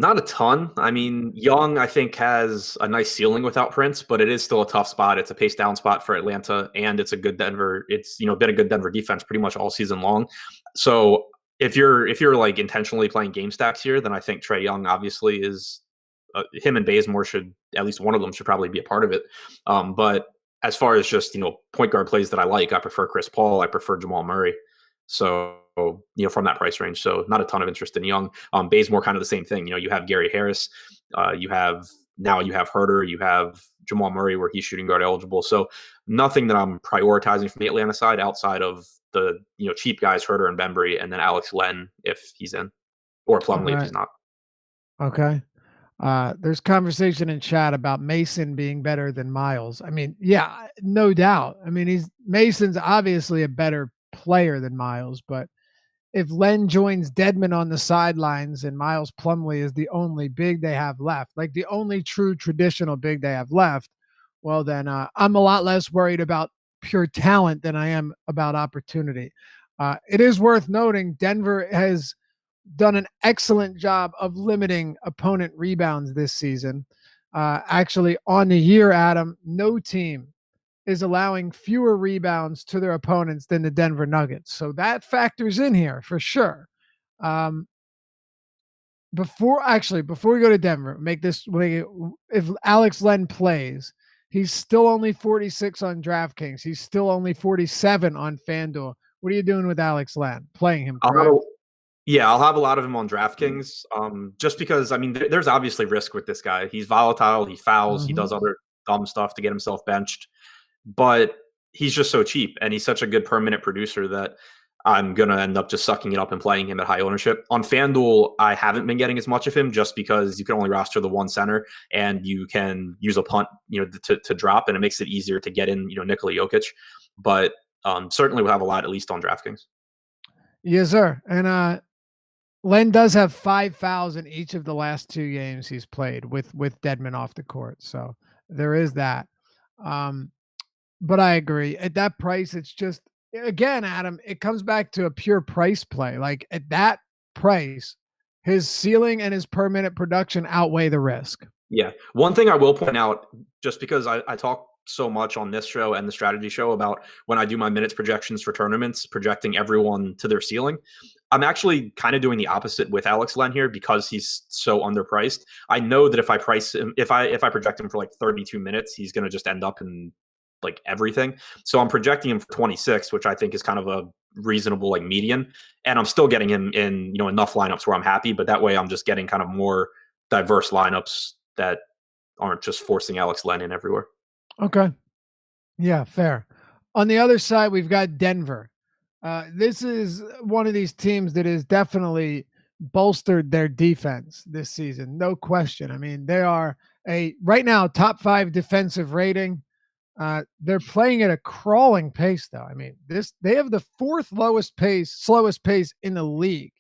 Not a ton. I mean, Young, I think, has a nice ceiling without Prince, but it is still a tough spot. It's a pace down spot for Atlanta, and it's a good Denver. It's been a good Denver defense pretty much all season long. So if you're like intentionally playing game stacks here, then I think Trey Young obviously is him and Bazemore should, at least one of them should probably be a part of it. But as far as just point guard plays that I like, I prefer Chris Paul. I prefer Jamal Murray. So from that price range. So not a ton of interest in Young. Bazemore, kind of the same thing. You have Gary Harris. You have Herter. You have Jamal Murray, where he's shooting guard eligible. So nothing that I'm prioritizing from the Atlanta side outside of the cheap guys, Herter and Bembry, and then Alex Len if he's in, or All Plumlee if right. he's not. Okay. There's conversation in chat about Mason being better than Miles. I mean, yeah, no doubt. I mean, Mason's obviously a better player than Miles, but if Len joins Dedmon on the sidelines and Miles Plumlee is the only big they have left, like the only true traditional big they have left, well, then I'm a lot less worried about pure talent than I am about opportunity. It is worth noting Denver has done an excellent job of limiting opponent rebounds this season. Actually, on the year, Adam, no team is allowing fewer rebounds to their opponents than the Denver Nuggets. So that factors in here for sure. Um, before we go to Denver, if Alex Len plays, he's still only 46 on DraftKings. He's still only 47 on FanDuel. What are you doing with Alex Len? Playing him, correct? Yeah, I'll have a lot of him on DraftKings. Just because there's obviously risk with this guy. He's volatile. He fouls. He does other dumb stuff to get himself benched, but he's just so cheap, and he's such a good permanent producer that I'm gonna end up just sucking it up and playing him at high ownership. On FanDuel, I haven't been getting as much of him just because you can only roster the one center, and you can use a punt, to drop, and it makes it easier to get in, Nikola Jokic. But certainly we'll have a lot at least on DraftKings. Yes, sir. And Len does have 5 fouls in each of the last 2 games he's played with Dedmon off the court. So there is that. But I agree. At that price, it's just, again, Adam, it comes back to a pure price play. Like at that price, his ceiling and his per minute production outweigh the risk. Yeah. One thing I will point out, just because I talk so much on this show and the strategy show about when I do my minutes projections for tournaments, projecting everyone to their ceiling. I'm actually kind of doing the opposite with Alex Len here because he's so underpriced. I know that if I price him, if I project him for like 32 minutes, he's going to just end up in like everything. So I'm projecting him for 26, which I think is kind of a reasonable like median. And I'm still getting him in, enough lineups where I'm happy, but that way I'm just getting kind of more diverse lineups that aren't just forcing Alex Len in everywhere. Okay. Yeah, fair. On the other side, we've got Denver. This is one of these teams that has definitely bolstered their defense this season. No question. I mean, they are right now top 5 defensive rating. They're playing at a crawling pace, though. I mean, they have the 4th slowest pace in the league.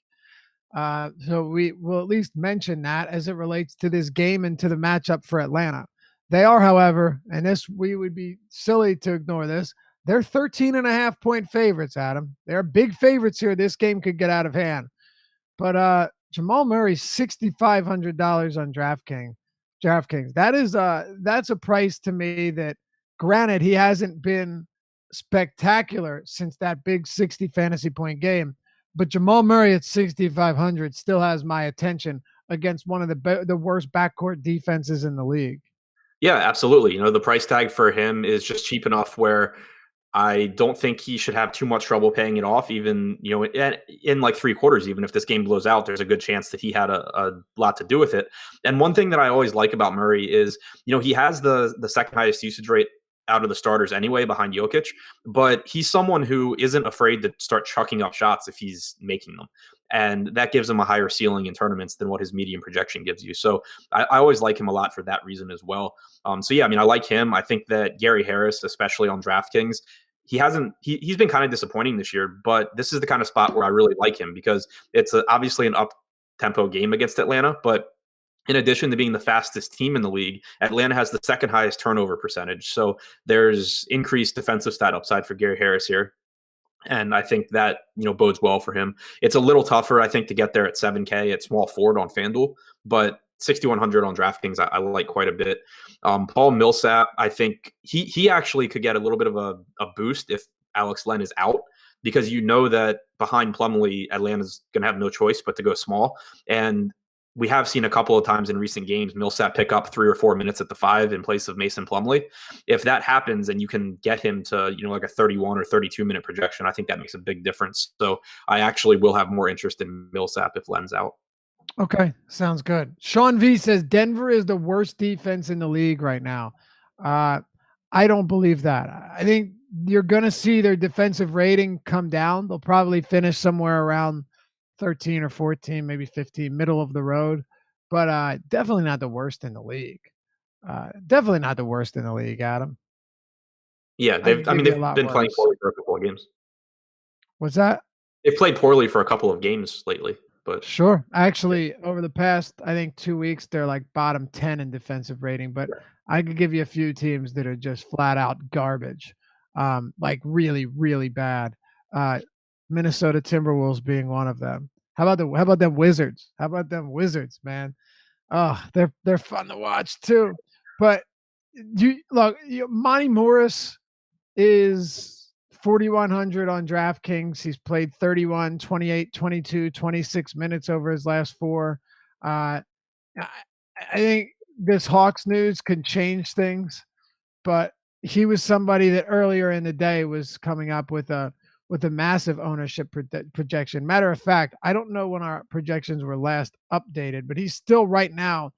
So we will at least mention that as it relates to this game and to the matchup for Atlanta. They are, however, and we would be silly to ignore this. They're 13.5-point favorites, Adam. They're big favorites here. This game could get out of hand. But Jamal Murray's $6,500 on DraftKings. That's a price to me that, granted, he hasn't been spectacular since that big 60 fantasy point game, but Jamal Murray at 6,500 still has my attention against one of the worst backcourt defenses in the league. Yeah, absolutely. The price tag for him is just cheap enough where I don't think he should have too much trouble paying it off, even, in like 3 quarters. Even if this game blows out, there's a good chance that he had a lot to do with it. And one thing that I always like about Murray is, he has the second highest usage rate out of the starters anyway, behind Jokic, but he's someone who isn't afraid to start chucking up shots if he's making them. and that gives him a higher ceiling in tournaments than what his median projection gives you. So I always like him a lot for that reason as well. So yeah, I mean, I like him. I think that Gary Harris, especially on DraftKings, he's been kind of disappointing this year, but this is the kind of spot where I really like him because it's obviously an up tempo game against Atlanta, but in addition to being the fastest team in the league, Atlanta has the second highest turnover percentage. So there's increased defensive stat upside for Gary Harris here. And I think that, bodes well for him. It's a little tougher, I think, to get there at 7K at small forward on FanDuel, but 6,100 on DraftKings, I like quite a bit. Paul Millsap, I think he actually could get a little bit of a boost if Alex Len is out, because that behind Plumlee, Atlanta's going to have no choice but to go small. And we have seen a couple of times in recent games Millsap pick up 3 or 4 minutes at the 5 in place of Mason Plumlee. If that happens and you can get him to, like a 31 or 32-minute projection, I think that makes a big difference. So I actually will have more interest in Millsap if Len's out. Okay, sounds good. Sean V says Denver is the worst defense in the league right now. I don't believe that. I think you're going to see their defensive rating come down. They'll probably finish somewhere around 13 or 14, maybe 15, middle of the road, but definitely not the worst in the league. Definitely not the worst in the league, Adam. Yeah, they've been playing poorly for a couple of games. What's that? They've played poorly for a couple of games lately. But sure. Actually, over the past, I think 2 weeks, they're like bottom 10 in defensive rating, but I could give you a few teams that are just flat out garbage. Like really, really bad. Minnesota Timberwolves being one of them. How about them Wizards? How about them Wizards, man? Oh, they're fun to watch too. But Monty Morris is 4,100 on DraftKings. He's played 31, 28, 22, 26 minutes over his last 4. I think this Hawks news can change things, but he was somebody that earlier in the day was coming up with a massive ownership projection. Matter of fact, I don't know when our projections were last updated, but he's still right now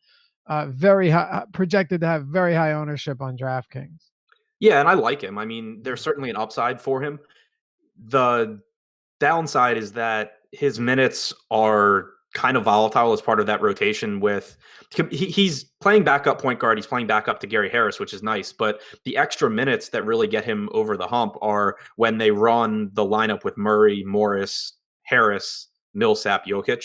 very high, projected to have very high ownership on DraftKings. Yeah, and I like him. I mean, there's certainly an upside for him. The downside is that his minutes are kind of volatile as part of that rotation he's playing backup point guard. He's playing backup to Gary Harris, which is nice. But the extra minutes that really get him over the hump are when they run the lineup with Murray, Morris, Harris, Millsap, Jokic.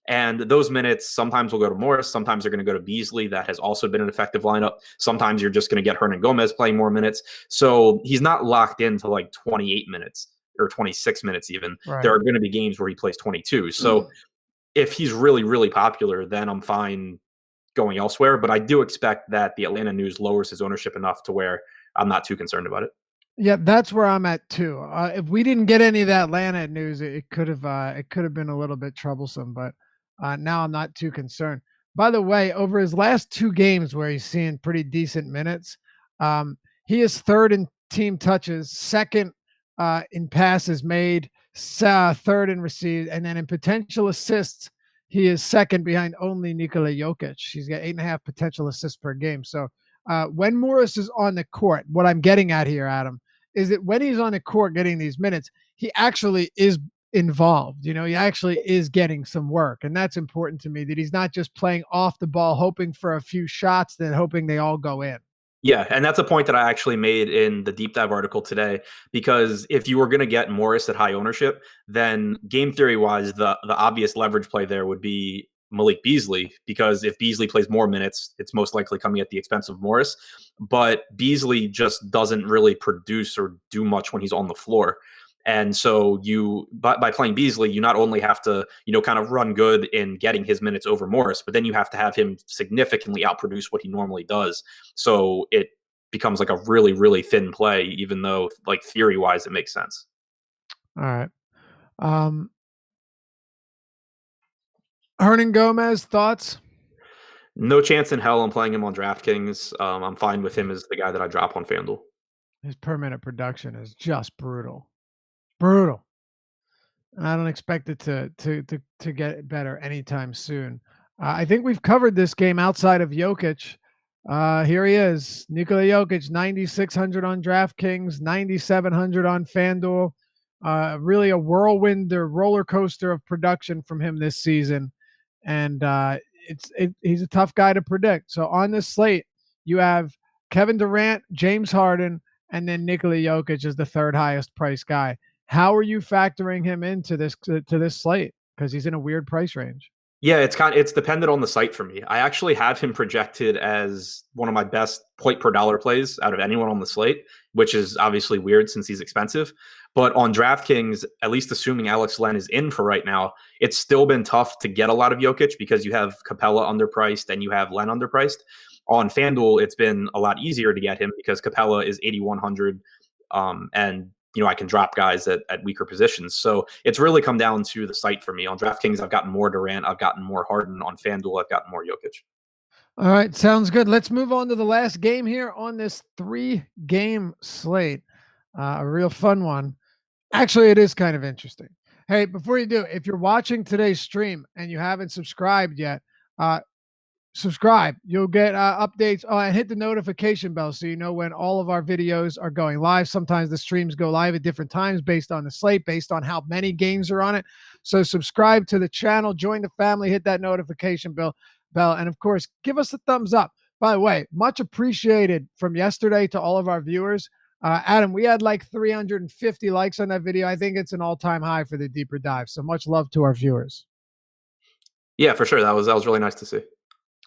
And those minutes sometimes will go to Morris. Sometimes they're going to go to Beasley. That has also been an effective lineup. Sometimes you're just going to get Hernan Gomez playing more minutes. So he's not locked into like 28 minutes or 26 minutes even. Right. There are going to be games where he plays 22. So if he's really, really popular, then I'm fine going elsewhere. But I do expect that the Atlanta news lowers his ownership enough to where I'm not too concerned about it. Yeah, that's where I'm at too. If we didn't get any of that Atlanta news, it could have been a little bit troublesome. But now I'm not too concerned. By the way, over his last 2 games where he's seeing pretty decent minutes, he is 3rd in team touches, 2nd in passes made, 3rd in received, and then in potential assists, he is 2nd behind only Nikola Jokic. He's got 8.5 potential assists per game. So when Morris is on the court, what I'm getting at here, Adam, is that when he's on the court getting these minutes, he actually is involved. He actually is getting some work. And that's important to me, that he's not just playing off the ball, hoping for a few shots, then hoping they all go in. Yeah, and that's a point that I actually made in the deep dive article today, because if you were going to get Morris at high ownership, then game theory wise, the obvious leverage play there would be Malik Beasley, because if Beasley plays more minutes, it's most likely coming at the expense of Morris. But Beasley just doesn't really produce or do much when he's on the floor. And so by playing Beasley, you not only have to, kind of run good in getting his minutes over Morris, but then you have to have him significantly outproduce what he normally does. So it becomes like a really, really thin play, even though like theory wise, it makes sense. All right. Hernan Gomez, thoughts? No chance in hell I'm playing him on DraftKings. I'm fine with him as the guy that I drop on FanDuel. His per minute production is just brutal. Brutal. And I don't expect it to get better anytime soon. I think we've covered this game outside of Jokic. Here he is, Nikola Jokic, 9,600 on DraftKings, 9,700 on FanDuel. Really a whirlwind or roller coaster of production from him this season, and he's a tough guy to predict. So on this slate, you have Kevin Durant, James Harden, and then Nikola Jokic is the third highest price guy. How are you factoring him into this slate? Because he's in a weird price range. Yeah, it's dependent on the site for me. I actually have him projected as one of my best point per dollar plays out of anyone on the slate, which is obviously weird since he's expensive. But on DraftKings, at least assuming Alex Len is in for right now, it's still been tough to get a lot of Jokic because you have Capella underpriced and you have Len underpriced. On FanDuel, it's been a lot easier to get him because Capella is 8,100, and I can drop guys at weaker positions. So it's really come down to the site for me. On DraftKings, I've gotten more Durant, I've gotten more Harden. On FanDuel, I've gotten more Jokic. All right, sounds good. Let's move on to the last game here on this 3-game slate. A real fun one. Actually, it is kind of interesting. Hey, before you do, if you're watching today's stream and you haven't subscribed yet, subscribe. You'll get updates and hit the notification bell so you know when all of our videos are going live. Sometimes the streams go live at different times based on the slate, based on how many games are on it. So subscribe to the channel, join the family, hit that notification bell, and of course, give us a thumbs up. By the way, much appreciated from yesterday to all of our viewers. Adam, we had like 350 likes on that video. I think it's an all-time high for the deeper dive. So much love to our viewers. Yeah, for sure. That was really nice to see.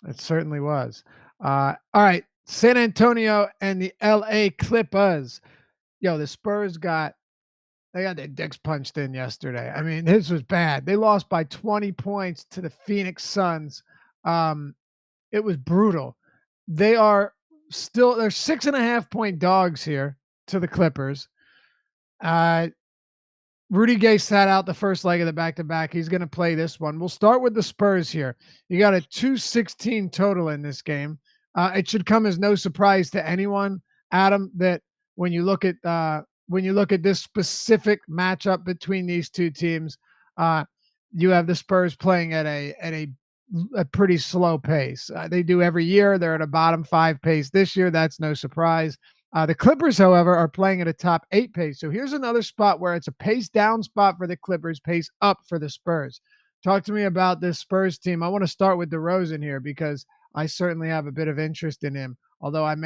It certainly was. All right. San Antonio and the LA Clippers. Yo, the Spurs got their dicks punched in yesterday. I mean, this was bad. They lost by 20 points to the Phoenix Suns. It was brutal. They're 6.5-point dogs here to the Clippers. Rudy Gay sat out the first leg of the back-to-back. He's going to play this one. We'll start with the Spurs here. You got a 216 total in this game. It should come as no surprise to anyone, Adam, that when you look at this specific matchup between these two teams, you have the Spurs playing at a pretty slow pace. They do every year. They're at a bottom 5 pace this year. That's no surprise. The Clippers, however, are playing at a top 8 pace. So here's another spot where it's a pace down spot for the Clippers, pace up for the Spurs. Talk to me about this Spurs team. I want to start with DeRozan here because I certainly have a bit of interest in him. Although I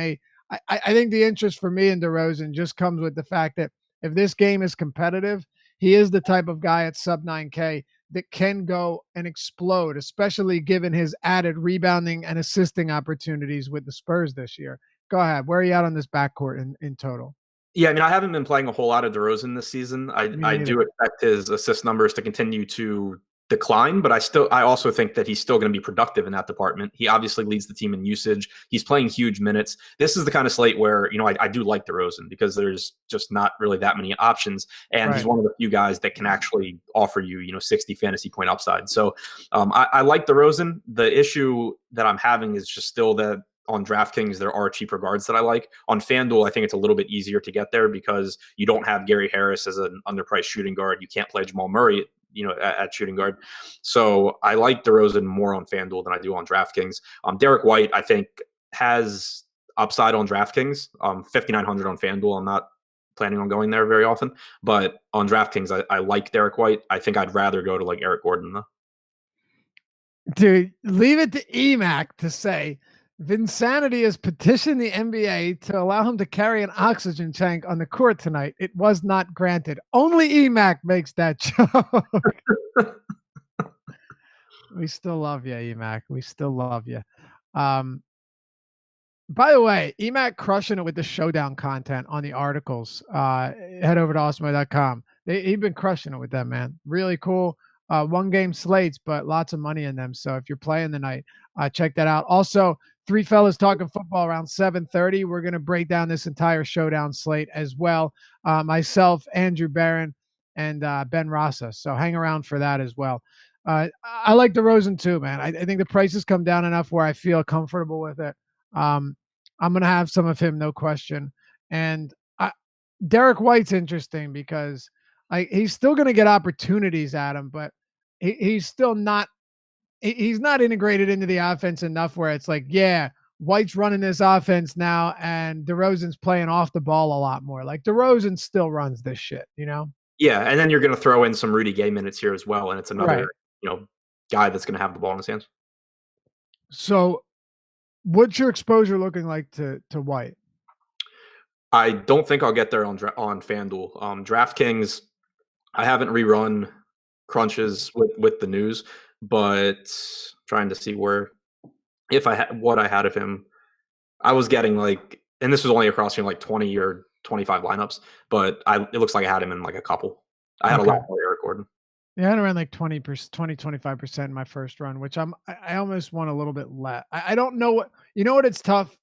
think the interest for me in DeRozan just comes with the fact that if this game is competitive, he is the type of guy at sub 9K that can go and explode, especially given his added rebounding and assisting opportunities with the Spurs this year. Go ahead. Where are you at on this backcourt in total? Yeah, I mean, I haven't been playing a whole lot of DeRozan this season. I do expect his assist numbers to continue to decline, but I also think that he's still going to be productive in that department. He obviously leads the team in usage. He's playing huge minutes. This is the kind of slate where, I do like DeRozan because there's just not really that many options. And He's one of the few guys that can actually offer you, 60 fantasy point upside. So I like DeRozan. The issue that I'm having is just still that on DraftKings, there are cheaper guards that I like. On FanDuel, I think it's a little bit easier to get there because you don't have Gary Harris as an underpriced shooting guard. You can't play Jamal Murray, at shooting guard. So I like DeRozan more on FanDuel than I do on DraftKings. Derek White, I think, has upside on DraftKings. 5,900 on FanDuel. I'm not planning on going there very often, but on DraftKings, I like Derek White. I think I'd rather go to like Eric Gordon though. Dude, leave it to EMAC to say Vinsanity has petitioned the NBA to allow him to carry an oxygen tank on the court tonight. It was not granted. Only EMAC makes that joke. We still love you, EMAC. We still love you. By the way, EMAC crushing it with the showdown content on the articles. Head over to awesemo.com. He's been crushing it with them, man. Really cool. 1-game slates, but lots of money in them. So if you're playing tonight, check that out. Also, Three Fellas Talking Football around 7:30. We're going to break down this entire showdown slate as well. Myself, Andrew Barron, and Ben Rasa. So hang around for that as well. I like DeRozan too, man. I think the prices come down enough where I feel comfortable with it. I'm going to have some of him, no question. And Derek White's interesting because he's still going to get opportunities at him, but he's still not. He's not integrated into the offense enough where it's like, yeah, White's running this offense now, and DeRozan's playing off the ball a lot more. Like DeRozan still runs this shit, Yeah, and then you're going to throw in some Rudy Gay minutes here as well, and it's another Right. guy that's going to have the ball in his hands. So, what's your exposure looking like to White? I don't think I'll get there on FanDuel. DraftKings, I haven't rerun crunches with the news, but trying to see where if I had what I had of him, I was getting like, and this was only across like 20 or 25 lineups, but it looks like I had him in like a couple. I had a Okay. lot more Eric Gordon. Yeah, I had around like 20%, 25% in my first run, which I almost want a little bit less. I don't know what, it's tough.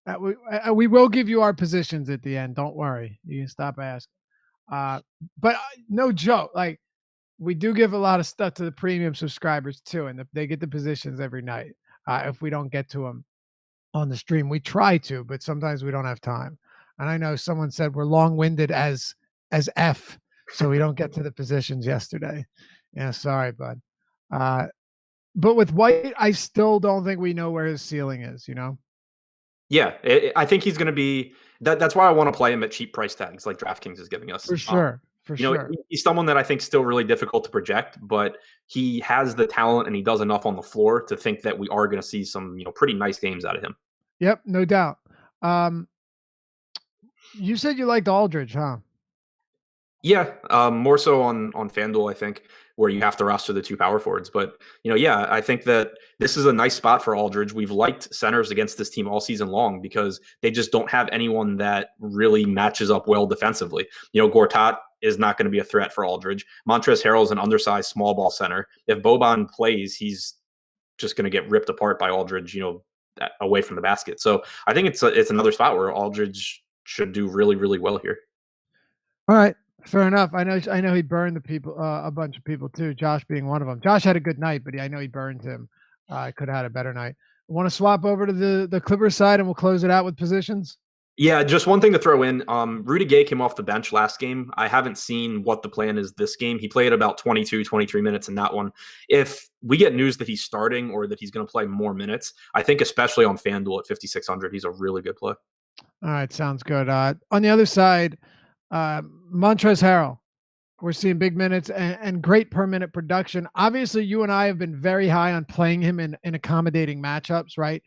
We will give you our positions at the end. Don't worry. You can stop asking. Uh, but no joke. Like, we do give a lot of stuff to the premium subscribers too, and they get the positions every night. If we don't get to them on the stream, we try to, but sometimes we don't have time. And I know someone said we're long-winded as F, so we don't get to the positions yesterday. Yeah, sorry, bud. Uh, but with White, I still don't think we know where his ceiling is. Yeah, I think he's going to be that. That's why I want to play him at cheap price tags like DraftKings is giving us. For sure, for sure. He's someone that I think still really difficult to project, but he has the talent and he does enough on the floor to think that we are going to see some pretty nice games out of him. Yep, no doubt. You said you liked Aldridge, huh? Yeah, more so on FanDuel, I think, where you have to roster the two power forwards. But yeah, I think that this is a nice spot for Aldridge. We've liked centers against this team all season long because they just don't have anyone that really matches up well defensively. Gortat is not going to be a threat for Aldridge. Montrezl Harrell is an undersized small ball center. If Boban plays, he's just going to get ripped apart by Aldridge. Away from the basket. So I think it's another spot where Aldridge should do really, really well here. All right. Fair enough. I know he burned the people, a bunch of people too. Josh being one of them. Josh had a good night, but I know he burned him. Could have had a better night. Want to swap over to the Clippers side, and we'll close it out with positions. Yeah, just one thing to throw in. Rudy Gay came off the bench last game. I haven't seen what the plan is this game. He played about 22, 23 minutes in that one. If we get news that he's starting or that he's going to play more minutes, I think especially on FanDuel at 5,600, he's a really good play. All right, sounds good. On the other side, Montrezl Harrell. We're seeing big minutes and great per minute production. Obviously, you and I have been very high on playing him in accommodating matchups, right?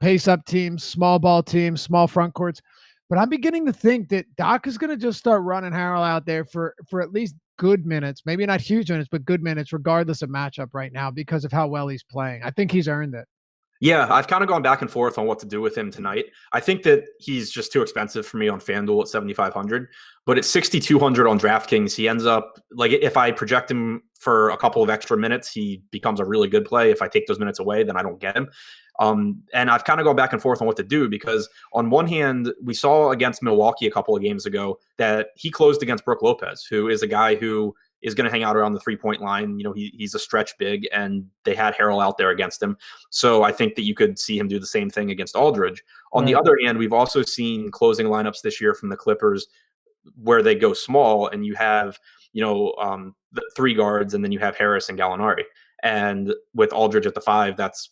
Pace up teams, small ball teams, small front courts. But I'm beginning to think that Doc is going to just start running Harrell out there for at least good minutes, maybe not huge minutes, but good minutes, regardless of matchup right now because of how well he's playing. I think he's earned it. Yeah, I've kind of gone back and forth on what to do with him tonight. I think that he's just too expensive for me on FanDuel at 7,500, but at 6,200 on DraftKings, he ends up like if I project him for a couple of extra minutes, he becomes a really good play. If I take those minutes away, then I don't get him. And I've kind of gone back and forth on what to do because on one hand, we saw against Milwaukee a couple of games ago that he closed against Brook Lopez, who is a guy who is going to hang out around the 3-point line. He's a stretch big, and they had Harrell out there against him. So I think that you could see him do the same thing against Aldridge. On the other hand, we've also seen closing lineups this year from the Clippers where they go small, and you have the three guards, and then you have Harris and Gallinari. And with Aldridge at the 5, that's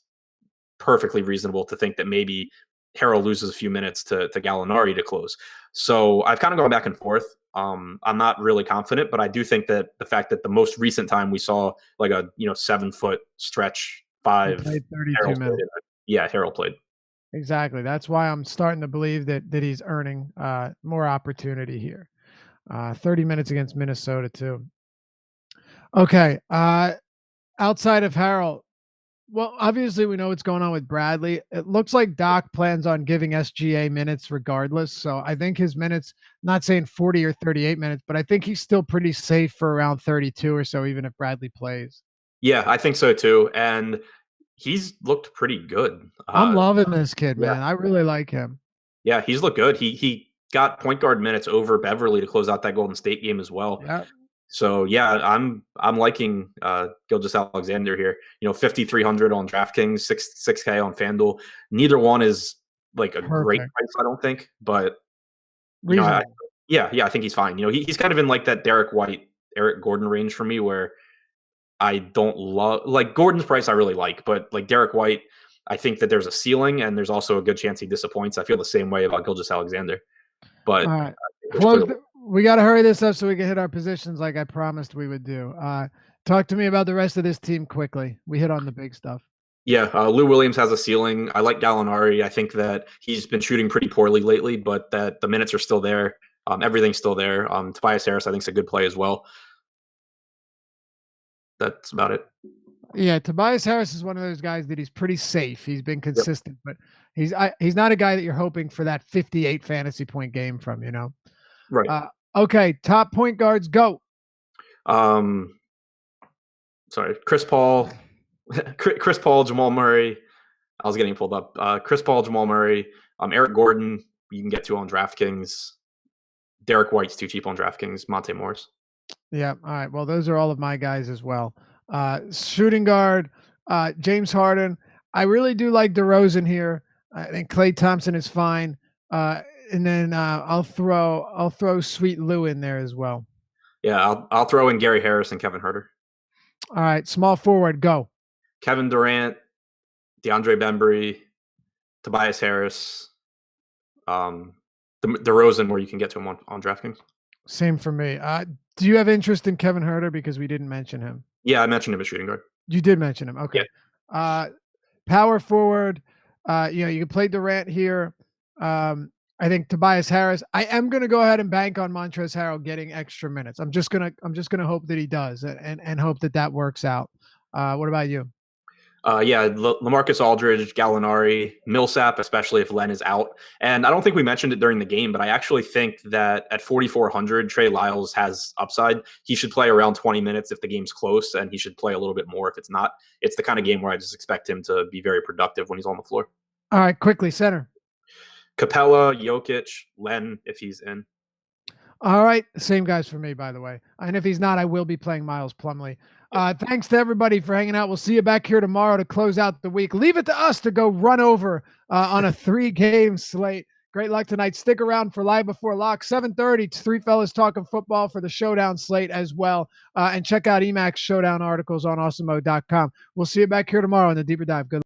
perfectly reasonable to think that maybe Harrell loses a few minutes to Gallinari to close. So I've kind of gone back and forth. I'm not really confident, but I do think that the fact that the most recent time we saw like a 7-foot stretch 5, played 32 minutes. Yeah, Harrell played. Exactly. That's why I'm starting to believe that he's earning more opportunity here. 30 minutes against Minnesota too. Okay. Outside of Harrell, well, obviously we know what's going on with Bradley. It looks like Doc plans on giving SGA minutes regardless. So I think his minutes, not saying 40 or 38 minutes, but I think he's still pretty safe for around 32 or so, even if Bradley plays. Yeah, I think so too. And he's looked pretty good. I'm loving this kid, man. I really like him. Yeah, he's looked good. He got point guard minutes over Beverly to close out that Golden State game as well. Yeah. So yeah, I'm liking Gilgeous-Alexander here. 5,300 on DraftKings, 6K on FanDuel. Neither one is like a great price, I don't think, but I think he's fine. He's kind of in like that Derek White, Eric Gordon range for me, where I don't love like Gordon's price. I really like, but like Derek White, I think that there's a ceiling and there's also a good chance he disappoints. I feel the same way about Gilgeous-Alexander, but. All right. We got to hurry this up so we can hit our positions like I promised we would do. Talk to me about the rest of this team quickly. We hit on the big stuff. Yeah, Lou Williams has a ceiling. I like Gallinari. I think that he's been shooting pretty poorly lately, but that the minutes are still there. Everything's still there. Tobias Harris, I think, is a good play as well. That's about it. Yeah, Tobias Harris is one of those guys that he's pretty safe. He's been consistent, but he's not a guy that you're hoping for that 58 fantasy point game from, Right. Okay, top point guards, go. Sorry, Chris Paul, Jamal Murray. I was getting pulled up. Chris Paul, Jamal Murray, Eric Gordon. You can get to on DraftKings. Derek White's too cheap on DraftKings. Monte Morris. Yeah. All right. Well, those are all of my guys as well. Shooting guard, James Harden. I really do like DeRozan here. I think Klay Thompson is fine. And then I'll throw Sweet Lou in there as well. Yeah, I'll throw in Gary Harris and Kevin Huerter. All right, small forward, go. Kevin Durant, DeAndre Bembry, Tobias Harris, DeRozan, where you can get to him on DraftKings. Same for me. Do you have interest in Kevin Huerter because we didn't mention him? Yeah, I mentioned him as shooting guard. You did mention him. Okay. Yeah. Power forward. You can play Durant here. I think Tobias Harris. I am going to go ahead and bank on Montrezl Harrell getting extra minutes. I'm just gonna hope that he does and hope that works out. What about you? Yeah, LaMarcus Aldridge, Gallinari, Millsap, especially if Len is out. And I don't think we mentioned it during the game, but I actually think that at 4,400, Trey Lyles has upside. He should play around 20 minutes if the game's close, and he should play a little bit more if it's not. It's the kind of game where I just expect him to be very productive when he's on the floor. All right, quickly, center. Capella, Jokic, Len, if he's in. All right, same guys for me, by the way. And if he's not, I will be playing Miles Plumlee. Thanks to everybody for hanging out. We'll see you back here tomorrow to close out the week. Leave it to us to go run over on a 3-game slate. Great luck tonight. Stick around for Live Before Lock, 7:30. It's Three Fellas Talking Football for the Showdown slate as well. And check out Emacs Showdown articles on awesomemode.com. We'll see you back here tomorrow in the Deeper Dive. Good luck.